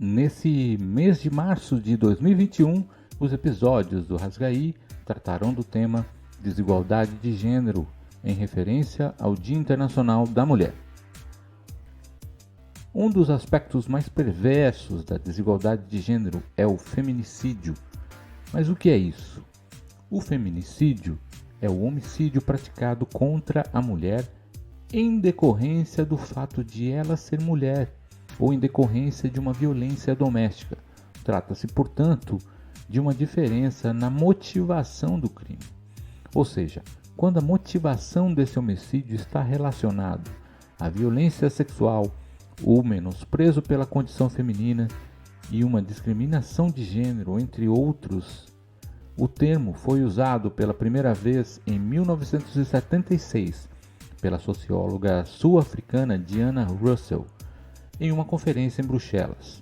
Nesse mês de março de 2021, os episódios do Rasgaí tratarão do tema desigualdade de gênero, em referência ao Dia Internacional da Mulher. Um dos aspectos mais perversos da desigualdade de gênero é o feminicídio. Mas o que é isso? O feminicídio é o homicídio praticado contra a mulher em decorrência do fato de ela ser mulher ou em decorrência de uma violência doméstica. Trata-se, portanto, de uma diferença na motivação do crime. Ou seja, quando a motivação desse homicídio está relacionado à violência sexual, o menosprezo pela condição feminina e uma discriminação de gênero, entre outros. O termo foi usado pela primeira vez em 1976 pela socióloga sul-africana Diana Russell, em uma conferência em Bruxelas.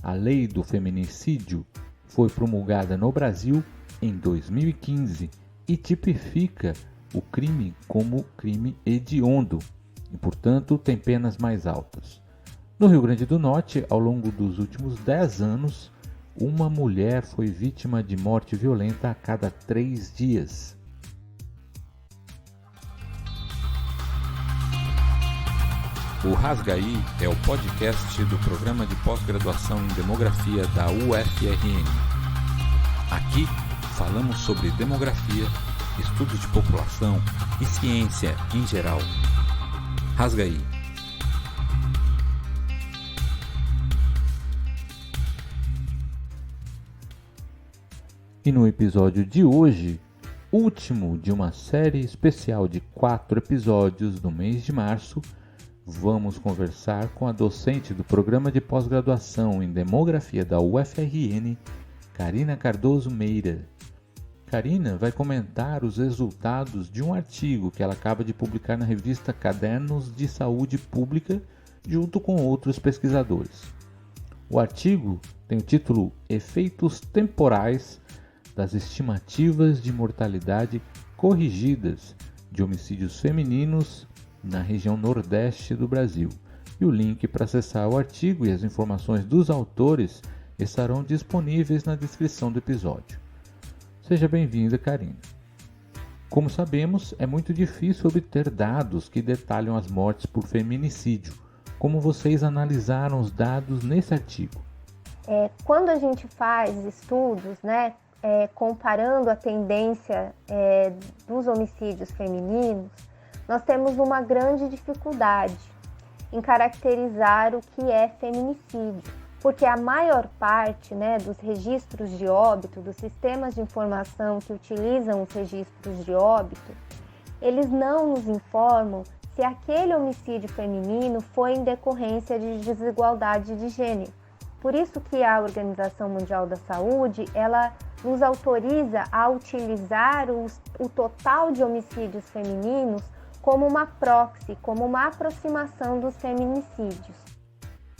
A lei do feminicídio foi promulgada no Brasil em 2015 e tipifica o crime como crime hediondo e, portanto, tem penas mais altas. No Rio Grande do Norte, ao longo dos últimos 10 anos, uma mulher foi vítima de morte violenta a cada 3 dias. O Rasgaí é o podcast do programa de pós-graduação em Demografia da UFRN. Aqui falamos sobre demografia, estudos de população e ciência em geral. Rasgaí. E no episódio de hoje, último de uma série especial de 4 episódios do mês de março, vamos conversar com a docente do programa de pós-graduação em Demografia da UFRN, Karina Cardoso Meira. Karina vai comentar os resultados de um artigo que ela acaba de publicar na revista Cadernos de Saúde Pública, junto com outros pesquisadores. O artigo tem o título Efeitos Temporais das Estimativas de Mortalidade Corrigidas de Homicídios Femininos na região nordeste do Brasil. E o link para acessar o artigo e as informações dos autores estarão disponíveis na descrição do episódio. Seja bem-vinda, Karina. Como sabemos, é muito difícil obter dados que detalham as mortes por feminicídio. Como vocês analisaram os dados nesse artigo? Quando a gente faz estudos, comparando a tendência dos homicídios femininos, nós temos uma grande dificuldade em caracterizar o que é feminicídio, porque a maior parte dos registros de óbito, dos sistemas de informação que utilizam os registros de óbito, eles não nos informam se aquele homicídio feminino foi em decorrência de desigualdade de gênero. Por isso que a Organização Mundial da Saúde, ela nos autoriza a utilizar o total de homicídios femininos como uma proxy, como uma aproximação dos feminicídios.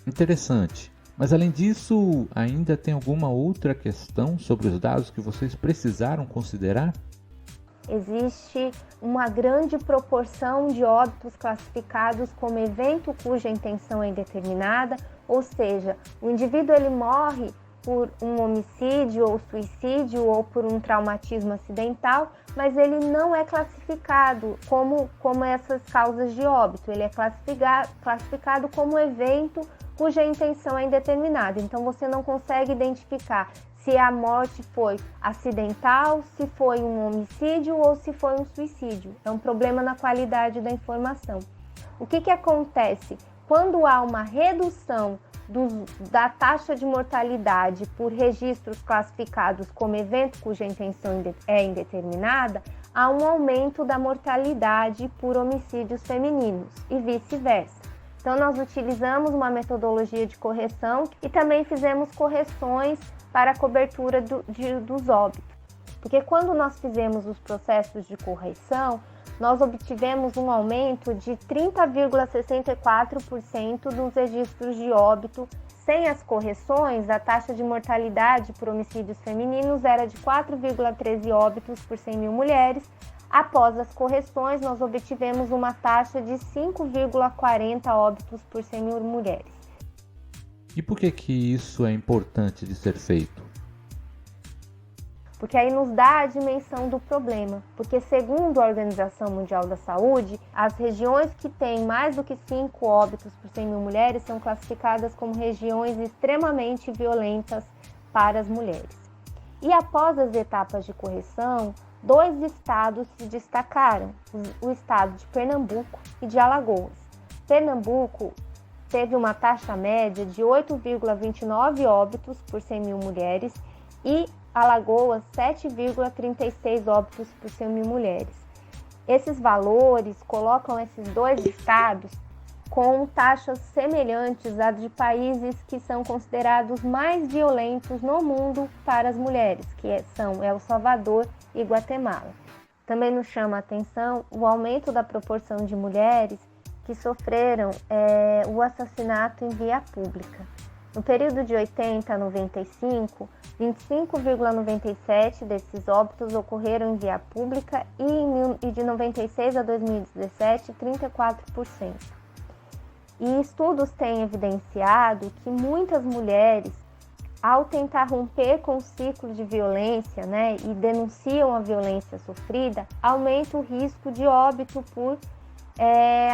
Interessante. Mas além disso, ainda tem alguma outra questão sobre os dados que vocês precisaram considerar? Existe uma grande proporção de óbitos classificados como evento cuja intenção é indeterminada, ou seja, o indivíduo ele morre por um homicídio ou suicídio ou por um traumatismo acidental, mas ele não é classificado como essas causas de óbito, ele é classificado como evento cuja intenção é indeterminada. Então você não consegue identificar se a morte foi acidental, se foi um homicídio ou se foi um suicídio. É um problema na qualidade da informação. O que acontece? Quando há uma redução da taxa de mortalidade por registros classificados como evento cuja intenção é indeterminada, há um aumento da mortalidade por homicídios femininos e vice-versa. Então, nós utilizamos uma metodologia de correção e também fizemos correções para a cobertura dos óbitos. Porque quando nós fizemos os processos de correção, nós obtivemos um aumento de 30,64% dos registros de óbito. Sem as correções, a taxa de mortalidade por homicídios femininos era de 4,13 óbitos por 100 mil mulheres. Após as correções, nós obtivemos uma taxa de 5,40 óbitos por 100 mil mulheres. E por que isso é importante de ser feito? Porque aí nos dá a dimensão do problema. Porque segundo a Organização Mundial da Saúde, as regiões que têm mais do que 5 óbitos por 100 mil mulheres são classificadas como regiões extremamente violentas para as mulheres. E após as etapas de correção, 2 estados se destacaram, o estado de Pernambuco e de Alagoas. Pernambuco teve uma taxa média de 8,29 óbitos por 100 mil mulheres e Alagoas 7,36 óbitos por 100 mil mulheres. Esses valores colocam esses 2 estados com taxas semelhantes às de países que são considerados mais violentos no mundo para as mulheres, que são El Salvador e Guatemala. Também nos chama a atenção o aumento da proporção de mulheres que sofreram o assassinato em via pública. No período de 80 a 95, 25,97% desses óbitos ocorreram em via pública e de 96 a 2017, 34%. E estudos têm evidenciado que muitas mulheres, ao tentar romper com o ciclo de violência, e denunciam a violência sofrida, aumenta o risco de óbito por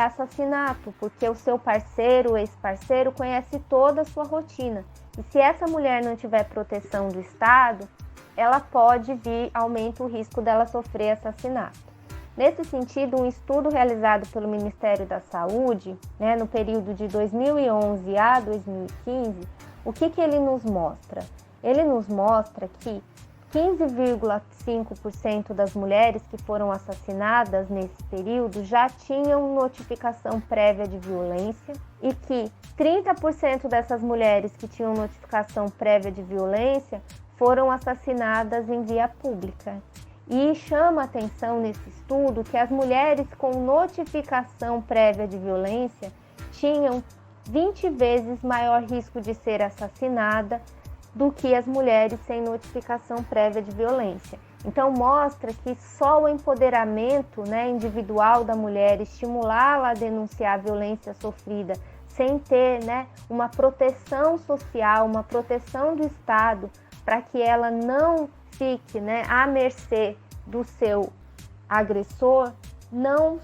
assassinato, porque o seu parceiro, o ex-parceiro, conhece toda a sua rotina. E se essa mulher não tiver proteção do Estado, ela pode aumenta o risco dela sofrer assassinato. Nesse sentido, um estudo realizado pelo Ministério da Saúde, no período de 2011 a 2015, o que ele nos mostra? Ele nos mostra que 15,5% das mulheres que foram assassinadas nesse período já tinham notificação prévia de violência e que 30% dessas mulheres que tinham notificação prévia de violência foram assassinadas em via pública. E chama a atenção nesse estudo que as mulheres com notificação prévia de violência tinham 20 vezes maior risco de ser assassinada do que as mulheres sem notificação prévia de violência. Então mostra que só o empoderamento individual da mulher, estimulá-la a denunciar a violência sofrida, sem ter uma proteção social, uma proteção do Estado, para que ela não fique à mercê do seu agressor, não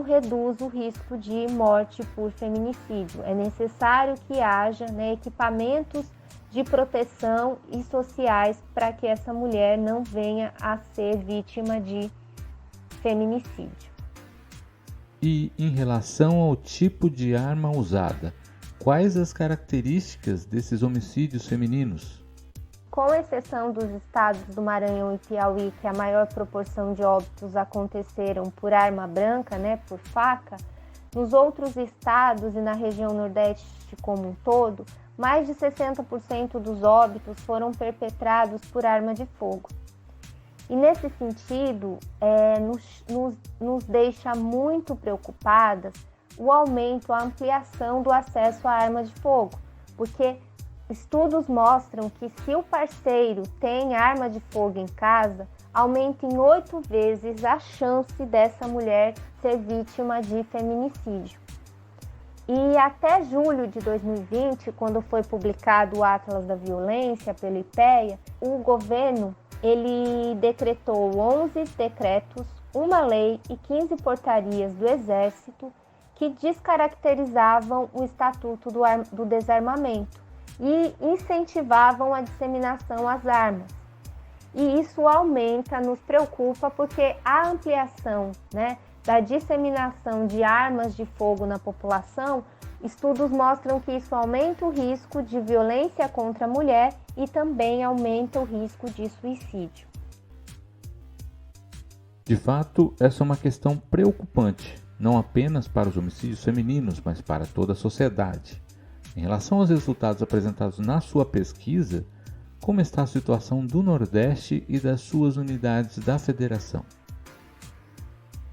reduz o risco de morte por feminicídio. É necessário que haja equipamentos de proteção e sociais para que essa mulher não venha a ser vítima de feminicídio. E em relação ao tipo de arma usada, quais as características desses homicídios femininos? Com exceção dos estados do Maranhão e Piauí, que a maior proporção de óbitos aconteceram por arma branca, por faca, nos outros estados e na região Nordeste como um todo, mais de 60% dos óbitos foram perpetrados por arma de fogo. E nesse sentido, nos deixa muito preocupadas o aumento, a ampliação do acesso à arma de fogo, porque estudos mostram que se o parceiro tem arma de fogo em casa, aumenta em 8 vezes a chance dessa mulher ser vítima de feminicídio. E até julho de 2020, quando foi publicado o Atlas da Violência pelo IPEA, o governo ele decretou 11 decretos, uma lei e 15 portarias do Exército que descaracterizavam o Estatuto do Desarmamento e incentivavam a disseminação às armas. E isso nos preocupa, porque a ampliação da disseminação de armas de fogo na população, estudos mostram que isso aumenta o risco de violência contra a mulher e também aumenta o risco de suicídio. De fato, essa é uma questão preocupante, não apenas para os homicídios femininos, mas para toda a sociedade. Em relação aos resultados apresentados na sua pesquisa, como está a situação do Nordeste e das suas unidades da Federação?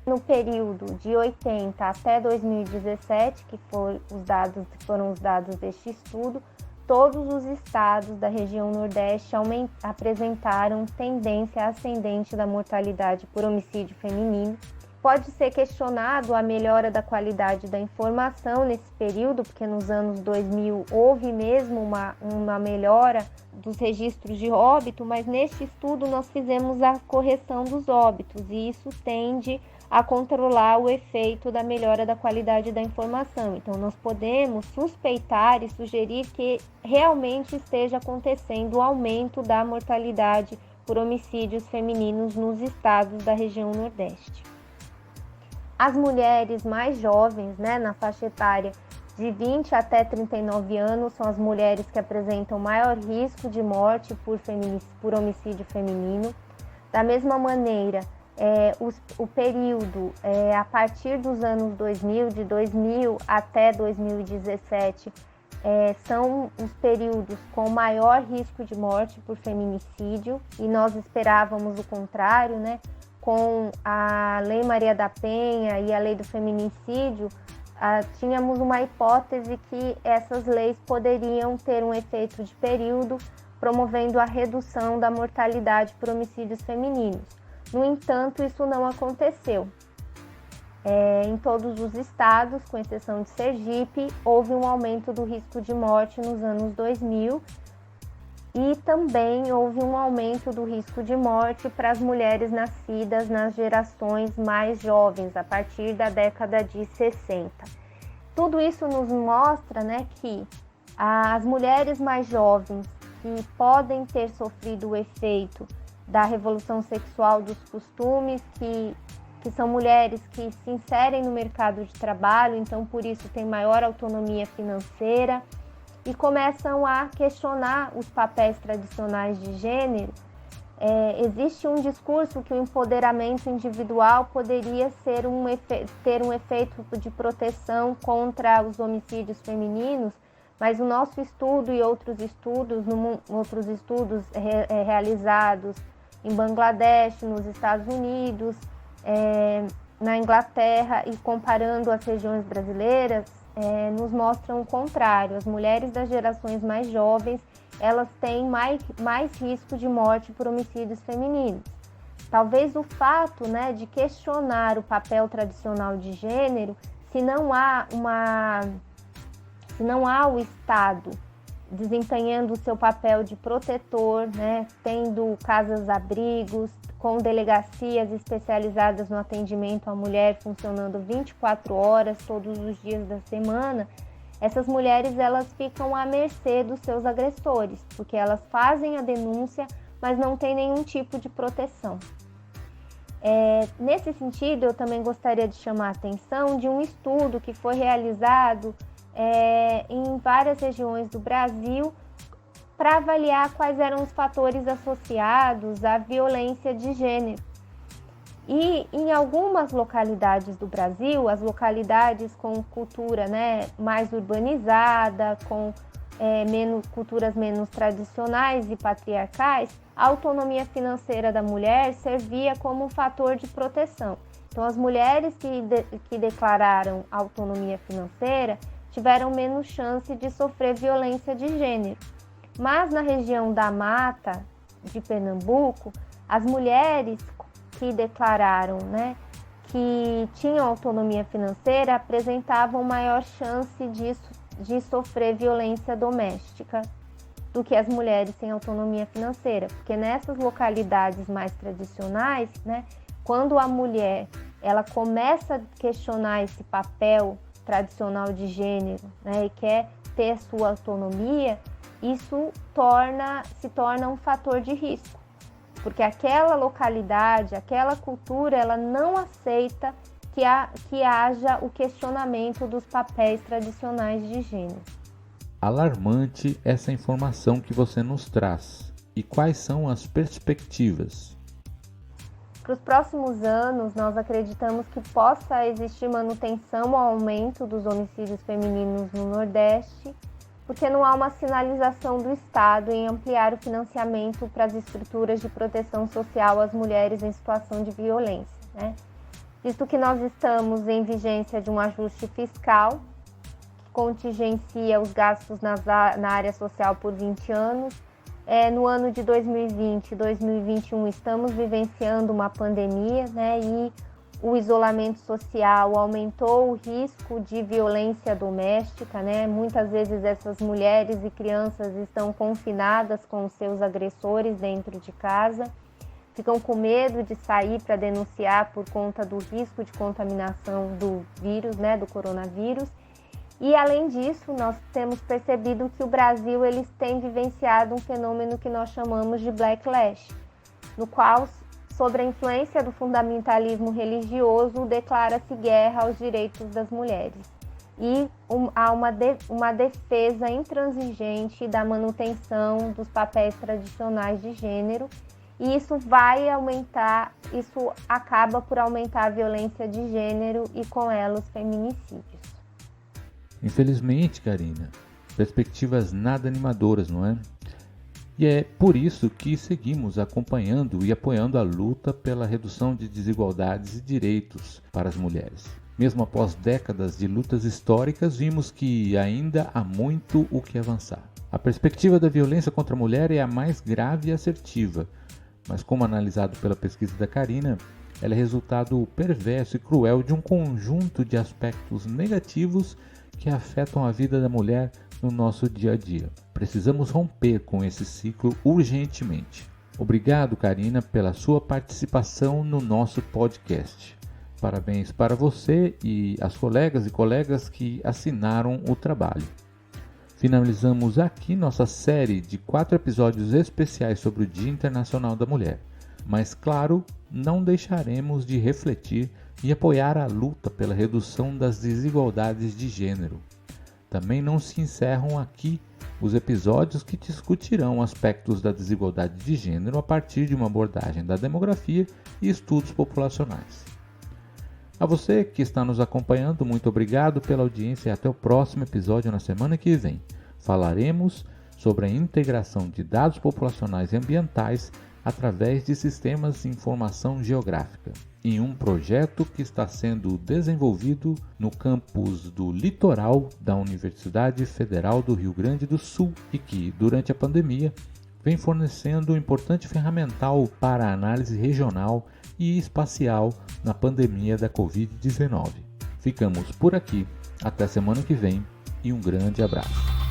No período de 80 até 2017, que foram os dados deste estudo, todos os estados da região Nordeste apresentaram tendência ascendente da mortalidade por homicídio feminino Pode ser questionado a melhora da qualidade da informação nesse período, porque nos anos 2000 houve mesmo uma melhora dos registros de óbito, mas neste estudo nós fizemos a correção dos óbitos e isso tende a controlar o efeito da melhora da qualidade da informação. Então, nós podemos suspeitar e sugerir que realmente esteja acontecendo o aumento da mortalidade por homicídios femininos nos estados da região Nordeste. As mulheres mais jovens, na faixa etária de 20 até 39 anos, são as mulheres que apresentam maior risco de morte por homicídio feminino. Da mesma maneira, o período a partir dos anos 2000, de 2000 até 2017, são os períodos com maior risco de morte por feminicídio, e nós esperávamos o contrário, com a Lei Maria da Penha e a Lei do Feminicídio, tínhamos uma hipótese que essas leis poderiam ter um efeito de período, promovendo a redução da mortalidade por homicídios femininos. No entanto, isso não aconteceu. Em todos os estados, com exceção de Sergipe, houve um aumento do risco de morte nos anos 2000 e também houve um aumento do risco de morte para as mulheres nascidas nas gerações mais jovens, a partir da década de 60. Tudo isso nos mostra, que as mulheres mais jovens que podem ter sofrido o efeito da revolução sexual dos costumes, que são mulheres que se inserem no mercado de trabalho, então por isso têm maior autonomia financeira e começam a questionar os papéis tradicionais de gênero. Existe um discurso que o empoderamento individual poderia ter um efeito de proteção contra os homicídios femininos, mas o nosso estudo e outros estudos realizados em Bangladesh, nos Estados Unidos, na Inglaterra e comparando as regiões brasileiras, nos mostram o contrário. As mulheres das gerações mais jovens, elas têm mais risco de morte por homicídios femininos. Talvez o fato, de questionar o papel tradicional de gênero, se não há o Estado desempenhando o seu papel de protetor, tendo casas-abrigos, com delegacias especializadas no atendimento à mulher funcionando 24 horas, todos os dias da semana, essas mulheres elas ficam à mercê dos seus agressores, porque elas fazem a denúncia, mas não têm nenhum tipo de proteção. Nesse sentido, eu também gostaria de chamar a atenção de um estudo que foi realizado em várias regiões do Brasil para avaliar quais eram os fatores associados à violência de gênero. E em algumas localidades do Brasil, as localidades com cultura mais urbanizada, com culturas menos tradicionais e patriarcais, a autonomia financeira da mulher servia como um fator de proteção. Então, as mulheres que declararam autonomia financeira tiveram menos chance de sofrer violência de gênero. Mas na região da Mata de Pernambuco, as mulheres que declararam que tinham autonomia financeira apresentavam maior chance de sofrer violência doméstica do que as mulheres sem autonomia financeira, porque nessas localidades mais tradicionais, quando a mulher ela começa a questionar esse papel tradicional de gênero, e quer ter sua autonomia, isso se torna um fator de risco, porque aquela localidade, aquela cultura, ela não aceita que haja o questionamento dos papéis tradicionais de gênero. Alarmante essa informação que você nos traz. E quais são as perspectivas? Para os próximos anos, nós acreditamos que possa existir manutenção ou aumento dos homicídios femininos no Nordeste, porque não há uma sinalização do Estado em ampliar o financiamento para as estruturas de proteção social às mulheres em situação de violência. Visto que nós estamos em vigência de um ajuste fiscal, que contingencia os gastos na área social por 20 anos, no ano de 2020 e 2021 estamos vivenciando uma pandemia, e o isolamento social aumentou o risco de violência doméstica, né? Muitas vezes essas mulheres e crianças estão confinadas com os seus agressores dentro de casa, ficam com medo de sair para denunciar por conta do risco de contaminação do vírus, né, do coronavírus. E além disso, nós temos percebido que o Brasil ele tem vivenciado um fenômeno que nós chamamos de backlash, no qual, sobre a influência do fundamentalismo religioso, declara-se guerra aos direitos das mulheres. E há uma defesa intransigente da manutenção dos papéis tradicionais de gênero, e isso acaba por aumentar a violência de gênero e com ela os feminicídios. Infelizmente, Karina, perspectivas nada animadoras, não é? E é por isso que seguimos acompanhando e apoiando a luta pela redução de desigualdades e direitos para as mulheres. Mesmo após décadas de lutas históricas, vimos que ainda há muito o que avançar. A perspectiva da violência contra a mulher é a mais grave e assertiva, mas como analisado pela pesquisa da Karina, ela é resultado perverso e cruel de um conjunto de aspectos negativos que afetam a vida da mulher no nosso dia a dia. Precisamos romper com esse ciclo urgentemente. Obrigado, Karina, pela sua participação no nosso podcast. Parabéns para você e as colegas e colegas que assinaram o trabalho. Finalizamos aqui nossa série de 4 episódios especiais sobre o Dia Internacional da Mulher. Mas, claro, não deixaremos de refletir e apoiar a luta pela redução das desigualdades de gênero. Também não se encerram aqui os episódios que discutirão aspectos da desigualdade de gênero a partir de uma abordagem da demografia e estudos populacionais. A você que está nos acompanhando, muito obrigado pela audiência e até o próximo episódio na semana que vem. Falaremos sobre a integração de dados populacionais e ambientais através de sistemas de informação geográfica, em um projeto que está sendo desenvolvido no campus do Litoral da Universidade Federal do Rio Grande do Sul e que, durante a pandemia, vem fornecendo um importante ferramental para a análise regional e espacial na pandemia da Covid-19. Ficamos por aqui, até semana que vem e um grande abraço.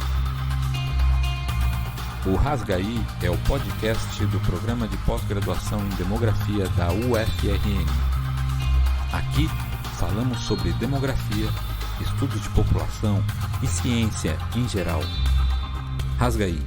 O Rasgaí é o podcast do Programa de Pós-Graduação em Demografia da UFRN. Aqui falamos sobre demografia, estudos de população e ciência em geral. Rasgaí.